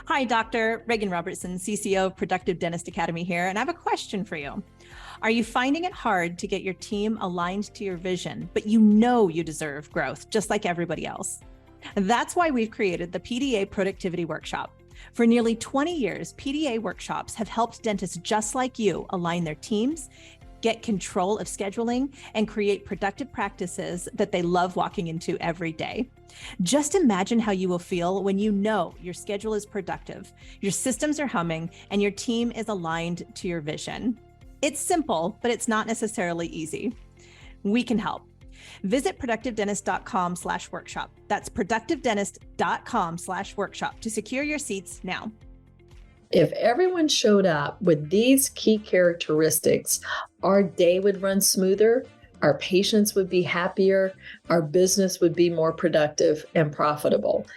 Hi, Dr. Reagan Robertson, CCO of Productive Dentist Academy here, and I have a question for you. Are you finding it hard to get your team aligned to your vision, but you know you deserve growth just like everybody else? That's why we've created the PDA Productivity Workshop. For nearly 20 years, PDA workshops have helped dentists just like you align their teams, get control of scheduling, and create productive practices that they love walking into every day. Just imagine how you will feel when you know your schedule is productive, your systems are humming, and your team is aligned to your vision. It's simple, but it's not necessarily easy. We can help. Visit productivedentist.com/workshop. That's productivedentist.com/workshop to secure your seats now. If everyone showed up with these key characteristics, our day would run smoother, our patients would be happier, our business would be more productive and profitable.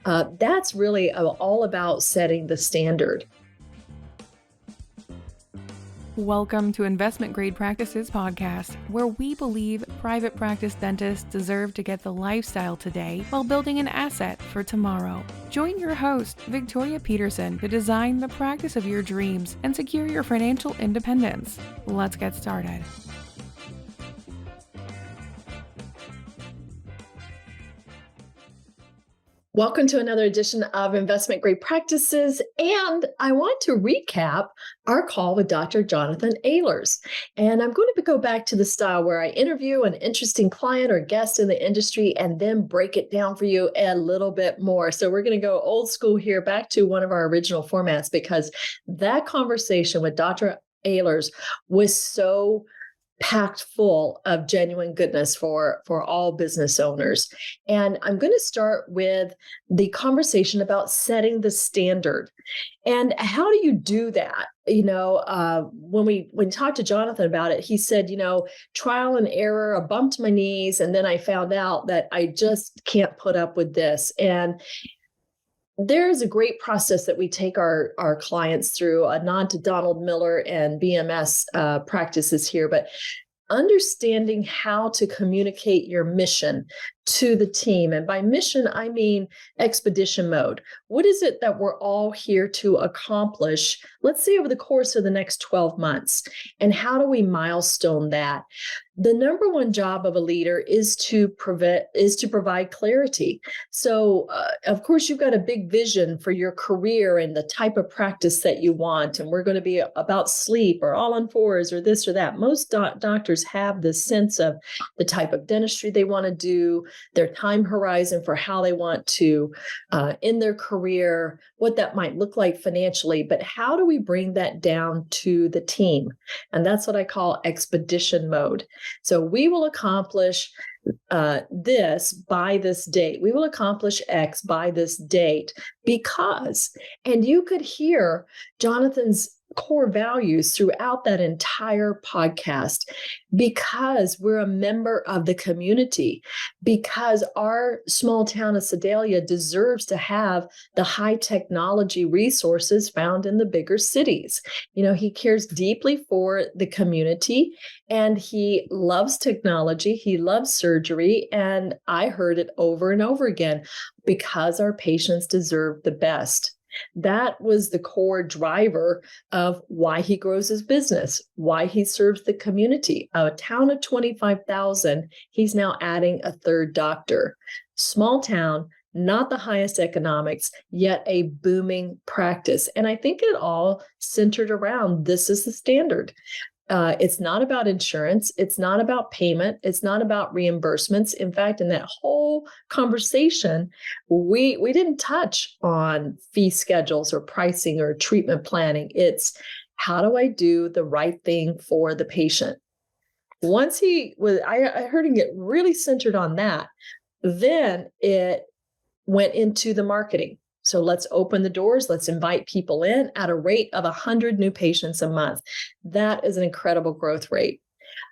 That's really all about setting the standard. Welcome to Investment Grade Practices Podcast, where we believe private practice dentists deserve to get the lifestyle today while building an asset for tomorrow. Join your host, Victoria Peterson, to design the practice of your dreams and secure your financial independence. Let's get started. Welcome to another edition of Investment Grade Practices, and I want to recap our call with Dr. Jonathan Ehlers. And I'm going to go back to the style where I interview an interesting client or guest in the industry and then break it down for you a little bit more. So we're going to go old school here, back to one of our original formats, because that conversation with Dr. Ehlers was so packed full of genuine goodness for all business owners. And I'm going to start with the conversation about setting the standard. And how do you do that? When we talked to Jonathan about it, he said, trial and error, I bumped my knees, and then I found out that I just can't put up with this. And there's a great process that we take our clients through, a nod to Donald Miller and BMS practices here, but understanding how to communicate your mission to the team. And by mission, I mean expedition mode. What is it that we're all here to accomplish, let's say over the course of the next 12 months? And how do we milestone that? The number one job of a leader is to provide clarity. So, of course, you've got a big vision for your career and the type of practice that you want. And we're going to be about sleep or all on fours or this or that. Most doctors have this sense of the type of dentistry they want to do, their time horizon for how they want to end their career, what that might look like financially. But how do we bring that down to the team? And that's what I call expedition mode. So we will accomplish this by this date. We will accomplish X by this date because, and you could hear Jonathan's core values throughout that entire podcast, because we're a member of the community, because our small town of Sedalia deserves to have the high technology resources found in the bigger cities. He cares deeply for the community and he loves technology. He loves surgery. And I heard it over and over again, because our patients deserve the best. That was the core driver of why he grows his business, why he serves the community. A town of 25,000, he's now adding a third doctor. Small town, not the highest economics, yet a booming practice. And I think it all centered around this is the standard. It's not about insurance. It's not about payment. It's not about reimbursements. In fact, in that whole conversation, we didn't touch on fee schedules or pricing or treatment planning. It's how do I do the right thing for the patient? Once I heard him get really centered on that, then it went into the marketing. So let's open the doors. Let's invite people in at a rate of 100 new patients a month. That is an incredible growth rate,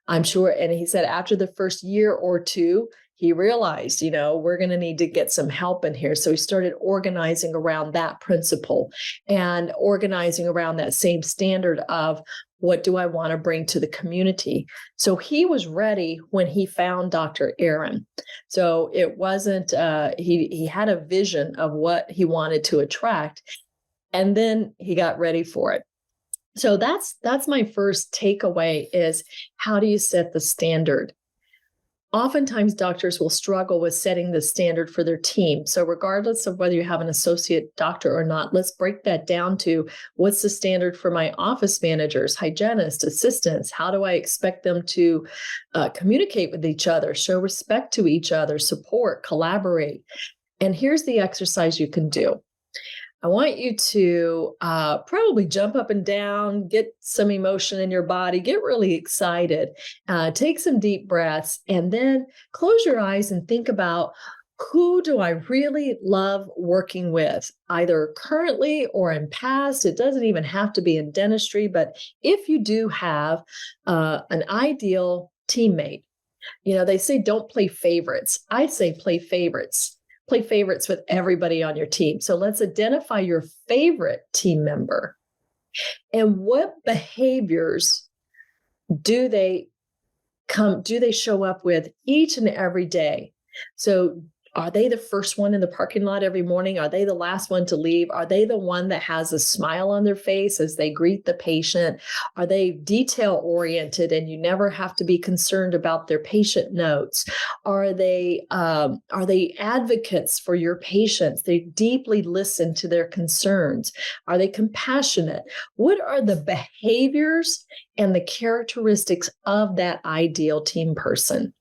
I'm sure. And he said after the first year or two, he realized, we're going to need to get some help in here. So he started organizing around that principle and organizing around that same standard of what do I want to bring to the community? So he was ready when he found Dr. Aaron. So it wasn't, he had a vision of what he wanted to attract. And then he got ready for it. So that's my first takeaway is, how do you set the standard? Oftentimes, doctors will struggle with setting the standard for their team. So regardless of whether you have an associate doctor or not, let's break that down to, what's the standard for my office managers, hygienists, assistants? How do I expect them to communicate with each other, show respect to each other, support, collaborate? And here's the exercise you can do. I want you to probably jump up and down, get some emotion in your body, get really excited, take some deep breaths, and then close your eyes and think about, who do I really love working with, either currently or in past? It doesn't even have to be in dentistry, but if you do have an ideal teammate, they say don't play favorites. I say play favorites. Play favorites with everybody on your team. So let's identify your favorite team member and what behaviors do they show up with each and every day. So are they the first one in the parking lot every morning? Are they the last one to leave? Are they the one that has a smile on their face as they greet the patient? Are they detail oriented and you never have to be concerned about their patient notes? Are they advocates for your patients? They deeply listen to their concerns. Are they compassionate? What are the behaviors and the characteristics of that ideal team person?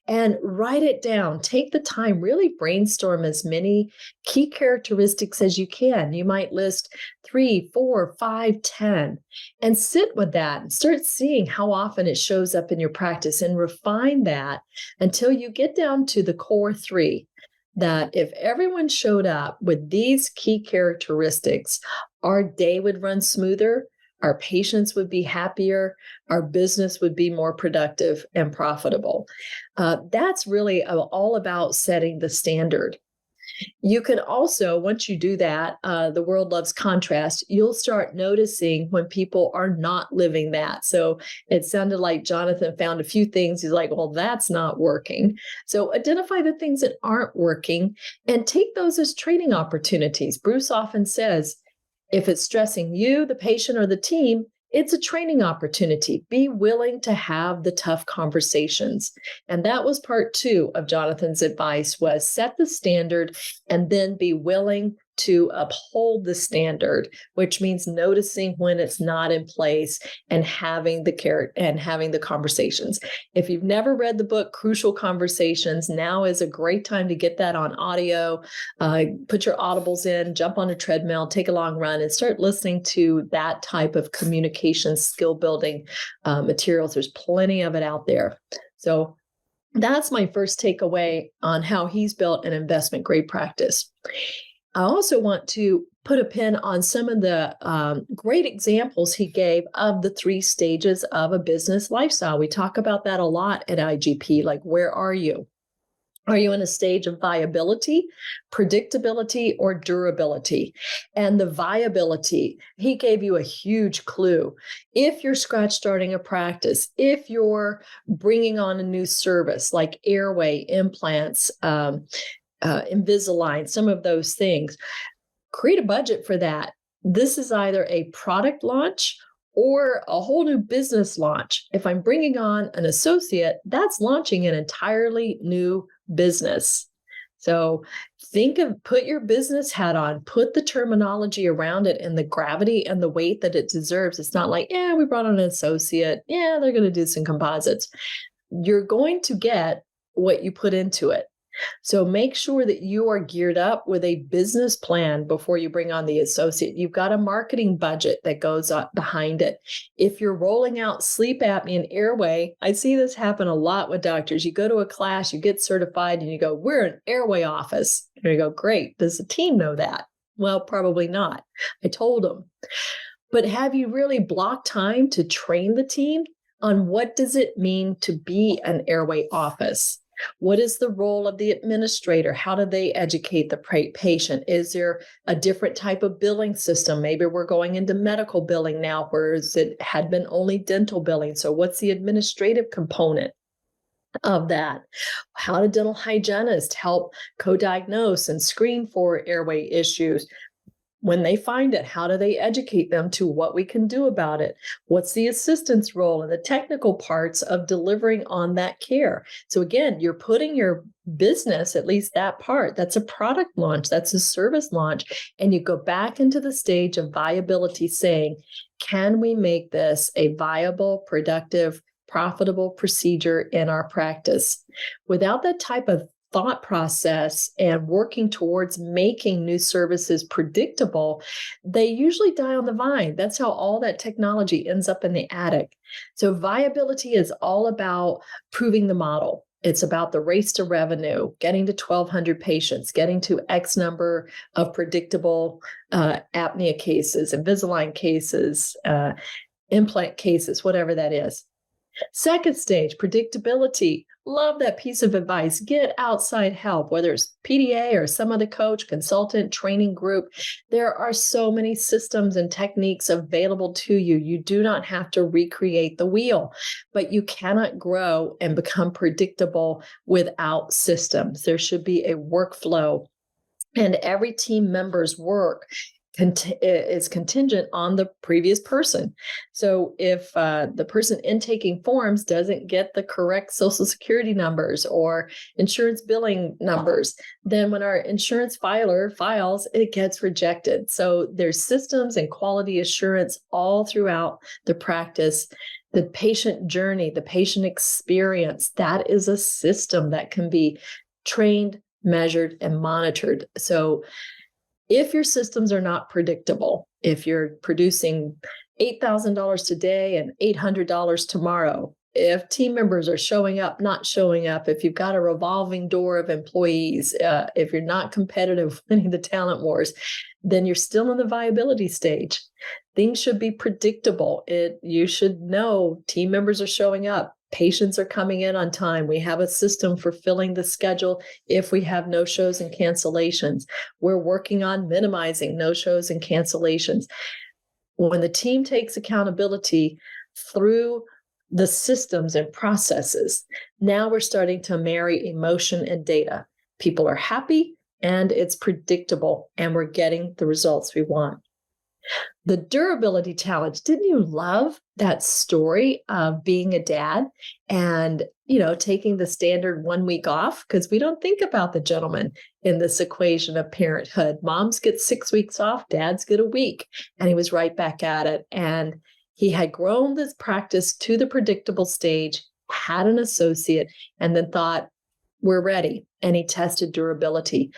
And write it down. Take the time, really brainstorm as many key characteristics as you can. You might list 3, 4, 5, 10, and sit with that and start seeing how often it shows up in your practice, and refine that until you get down to the core 3. That if everyone showed up with these key characteristics, our day would run smoother, our patients would be happier, our business would be more productive and profitable. That's really all about setting the standard. You can also, once you do that, the world loves contrast. You'll start noticing when people are not living that. So it sounded like Jonathan found a few things. He's like, well, that's not working. So identify the things that aren't working and take those as training opportunities. Bruce often says, if it's stressing you, the patient, or the team, it's a training opportunity. Be willing to have the tough conversations. And that was part 2 of Jonathan's advice, was set the standard and then be willing to uphold the standard, which means noticing when it's not in place and having the conversations. If you've never read the book Crucial Conversations, now is a great time to get that on audio. Put your audibles in, jump on a treadmill, take a long run, and start listening to that type of communication skill building materials. There's plenty of it out there. So that's my first takeaway on how he's built an investment grade practice. I also want to put a pin on some of the great examples he gave of the 3 stages of a business lifestyle. We talk about that a lot at IGP, like, where are you? Are you in a stage of viability, predictability, or durability? And the viability, he gave you a huge clue. If you're scratch starting a practice, if you're bringing on a new service like airway, implants, Invisalign, some of those things, create a budget for that. This is either a product launch or a whole new business launch. If I'm bringing on an associate, that's launching an entirely new business. So put your business hat on, put the terminology around it and the gravity and the weight that it deserves. It's not like, yeah, we brought on an associate. Yeah, they're going to do some composites. You're going to get what you put into it. So make sure that you are geared up with a business plan before you bring on the associate. You've got a marketing budget that goes up behind it. If you're rolling out sleep apnea and airway, I see this happen a lot with doctors. You go to a class, you get certified, and you go, we're an airway office. And you go, great. Does the team know that? Well, probably not. I told them. But have you really blocked time to train the team on what does it mean to be an airway office? What is the role of the administrator? How do they educate the patient? Is there a different type of billing system? Maybe we're going into medical billing now, whereas it had been only dental billing. So what's the administrative component of that? How do dental hygienists help co-diagnose and screen for airway issues? When they find it, how do they educate them to what we can do about it? What's the assistance role and the technical parts of delivering on that care? So again, you're putting your business, at least that part, that's a product launch, that's a service launch, and you go back into the stage of viability saying, can we make this a viable, productive, profitable procedure in our practice? Without that type of thought process and working towards making new services predictable, they usually die on the vine. That's how all that technology ends up in the attic. So viability is all about proving the model. It's about the race to revenue, getting to 1,200 patients, getting to X number of predictable apnea cases, Invisalign cases, implant cases, whatever that is. Second stage, predictability. Love that piece of advice. Get outside help, whether it's PDA or some other coach, consultant, training group. There are so many systems and techniques available to you. You do not have to recreate the wheel, but you cannot grow and become predictable without systems. There should be a workflow, and every team member's work is contingent on the previous person. So if the person intaking forms doesn't get the correct Social Security numbers or insurance billing numbers, then when our insurance filer files, it gets rejected. So there's systems and quality assurance all throughout the practice. The patient journey, the patient experience, that is a system that can be trained, measured, and monitored. So if your systems are not predictable, if you're producing $8,000 today and $800 tomorrow, if team members are showing up, not showing up, if you've got a revolving door of employees, if you're not competitive winning the talent wars, then you're still in the viability stage. Things should be predictable. You should know team members are showing up. Patients are coming in on time. We have a system for filling the schedule if we have no-shows and cancellations. We're working on minimizing no-shows and cancellations. When the team takes accountability through the systems and processes, now we're starting to marry emotion and data. People are happy and it's predictable, and we're getting the results we want. The durability challenge. Didn't you love that story of being a dad and, taking the standard 1 week off? Because we don't think about the gentleman in this equation of parenthood. Moms get 6 weeks off, dads get a week. And he was right back at it. And he had grown this practice to the predictable stage, had an associate, and then thought, we're ready. And he tested durability.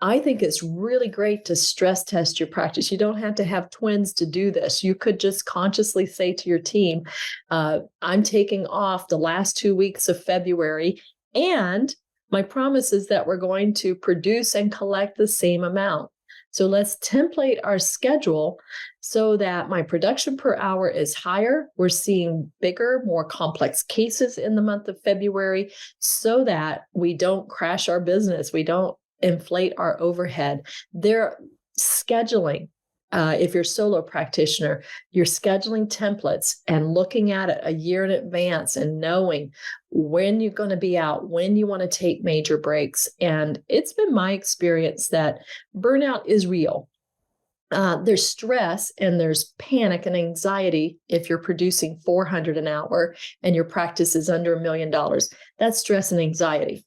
I think it's really great to stress test your practice. You don't have to have twins to do this. You could just consciously say to your team, I'm taking off the last 2 weeks of February, and my promise is that we're going to produce and collect the same amount. So let's template our schedule so that my production per hour is higher. We're seeing bigger, more complex cases in the month of February so that we don't crash our business. We don't inflate our overhead. They're scheduling. If you're a solo practitioner, you're scheduling templates and looking at it a year in advance and knowing when you're going to be out, when you want to take major breaks. And it's been my experience that burnout is real. There's stress and there's panic and anxiety if you're producing 400 an hour and your practice is under $1 million. That's stress and anxiety.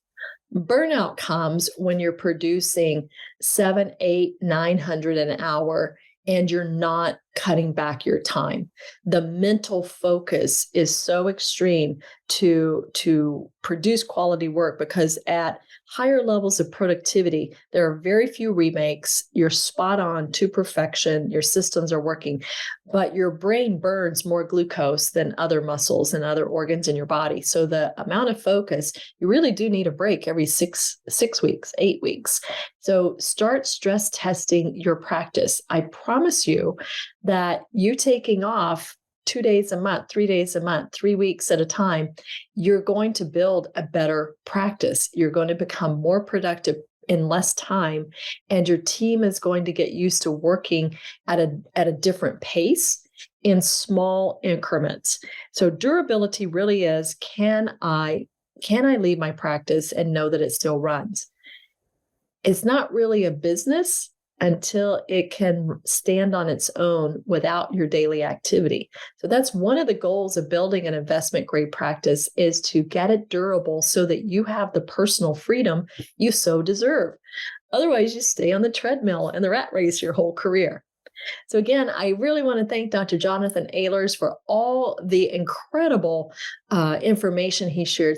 Burnout comes when you're producing 700, 800, 900 an hour and you're not cutting back your time. The mental focus is so extreme to produce quality work, because at higher levels of productivity, there are very few remakes. You're spot on to perfection. Your systems are working, but your brain burns more glucose than other muscles and other organs in your body. So the amount of focus, you really do need a break every six weeks, 8 weeks. So start stress testing your practice. I promise you that you taking off 2 days a month, 3 days a month, 3 weeks at a time, you're going to build a better practice. You're going to become more productive in less time, and your team is going to get used to working at a different pace in small increments. So durability really is, can I leave my practice and know that it still runs? It's not really a business. until it can stand on its own without your daily activity. So that's one of the goals of building an investment grade practice, is to get it durable so that you have the personal freedom you so deserve. Otherwise, you stay on the treadmill and the rat race your whole career. So again, I really want to thank Dr. Jonathan Ehlers for all the incredible information he shared.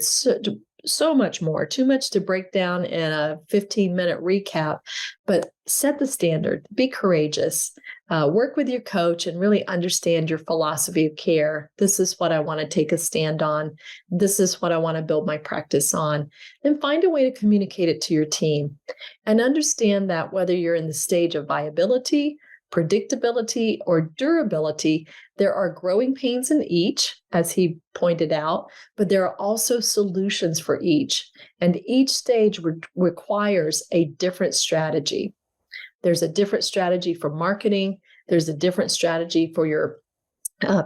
So much more, too much to break down in a 15-minute recap, but set the standard, be courageous, work with your coach, and really understand your philosophy of care. This is what I want to take a stand on. This is what I want to build my practice on. And find a way to communicate it to your team. And understand that whether you're in the stage of viability, predictability, or durability, there are growing pains in each, as he pointed out, but there are also solutions for each. And each stage requires a different strategy. There's a different strategy for marketing. There's a different strategy for your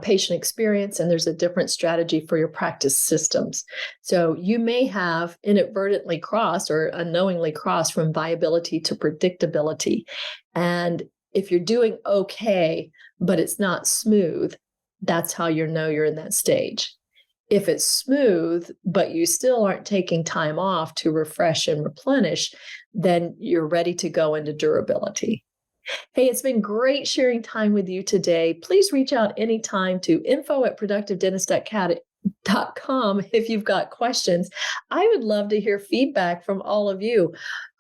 patient experience, and there's a different strategy for your practice systems. So you may have inadvertently crossed or unknowingly crossed from viability to predictability. And if you're doing okay, but it's not smooth, that's how you know you're in that stage. If it's smooth, but you still aren't taking time off to refresh and replenish, then you're ready to go into durability. Hey, it's been great sharing time with you today. Please reach out anytime to info@productivedentist.com if you've got questions. I would love to hear feedback from all of you.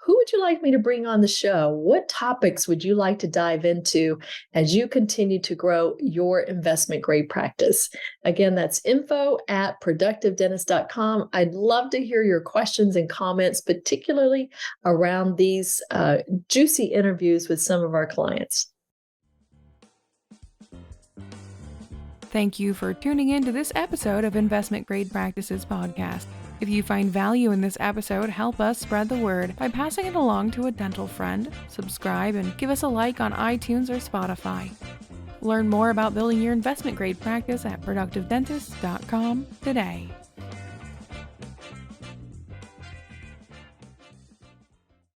Who would you like me to bring on the show? What topics would you like to dive into as you continue to grow your investment grade practice? Again, that's info@productivedentist.com. I'd love to hear your questions and comments, particularly around these juicy interviews with some of our clients. Thank you for tuning in to this episode of Investment Grade Practices Podcast. If you find value in this episode, help us spread the word by passing it along to a dental friend, subscribe, and give us a like on iTunes or Spotify. Learn more about building your investment grade practice at productivedentist.com today.